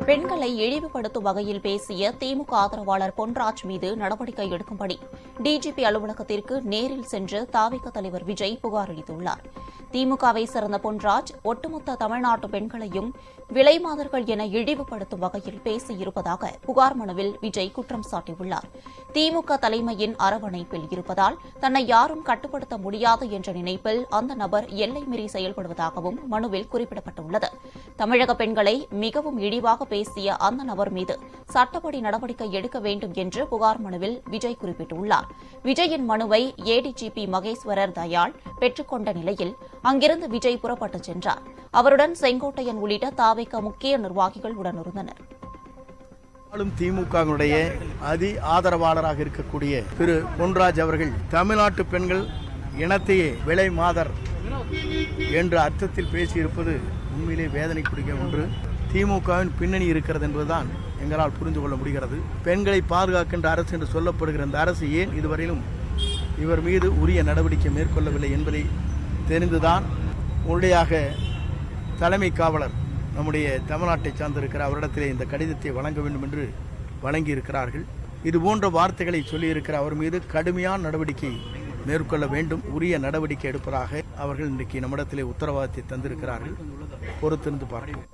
பெண்களை இழிவுபடுத்தும் வகையில் பேசிய திமுக ஆதரவாளர் பொன்ராஜ் மீது நடவடிக்கை எடுக்கும்படி டிஜிபி அலுவலகத்திற்கு நேரில் சென்று தாவிக தலைவர் விஜய் புகார் அளித்துள்ளார். திமுகவை சேர்ந்த பொன்ராஜ் ஒட்டுமொத்த தமிழ்நாட்டு பெண்களையும் விலைமாதர்கள் என இழிவுபடுத்தும் வகையில் பேசியிருப்பதாக புகார் மனுவில் விஜய் குற்றம் சாட்டியுள்ளார். திமுக தலைமையின் அரவணைப்பில் இருப்பதால் தன்னை யாரும் கட்டுப்படுத்த முடியாது என்ற நினைப்பில் அந்த நபர் எல்லை மீறி செயல்படுவதாகவும் மனுவில் குறிப்பிடப்பட்டுள்ளது. தமிழக பெண்களை மிகவும் இழிவாக பேசிய அந்த நபர் மீது சட்டப்படி நடவடிக்கை எடுக்க வேண்டும் என்று புகார் மனுவில் விஜய் குறிப்பிட்டுள்ளார். விஜயின் மனுவை ஏடிஜிபி மகேஸ்வரர் தயாள் பெற்றுக் கொண்ட நிலையில் அங்கிருந்து விஜய் புறப்பட்டுச் சென்றார். அவருடன் செங்கோட்டையன் உள்ளிட்ட தாவேக முக்கிய நிர்வாகிகள் உடனிருந்தனர். திமுகவுடைய அதி ஆதரவாளராக இருக்கக்கூடிய திரு பொன்ராஜ் அவர்கள் தமிழ்நாட்டு பெண்கள் இனத்தையே விலை மாதர் என்ற அர்த்தத்தில் பேசியிருப்பது உண்மையிலே வேதனைக்குரிய ஒன்று. திமுகவின் பின்னணி இருக்கிறது என்பதுதான் எங்களால் புரிந்து கொள்ள முடிகிறது. பெண்களை பாதுகாக்கின்ற அரசு என்று சொல்லப்படுகிற இந்த அரசு ஏன் இதுவரையிலும் இவர் மீது உரிய நடவடிக்கை மேற்கொள்ளவில்லை என்பதை தெரிந்துதான் உடனடியாக தலைமை காவலர் நம்முடைய தமிழ்நாட்டை சார்ந்திருக்கிற அவரிடத்திலே இந்த கடிதத்தை வழங்க வேண்டும் என்று வழங்கியிருக்கிறார்கள். இதுபோன்ற வார்த்தைகளை சொல்லியிருக்கிற அவர் மீது கடுமையான நடவடிக்கை மேற்கொள்ள வேண்டும், உரிய நடவடிக்கை எடுப்பதாக அவர்கள் இன்றைக்கு நம்மிடத்திலே உத்தரவாதத்தை தந்திருக்கிறார்கள். பொறுத்திருந்து பார்ப்போம்.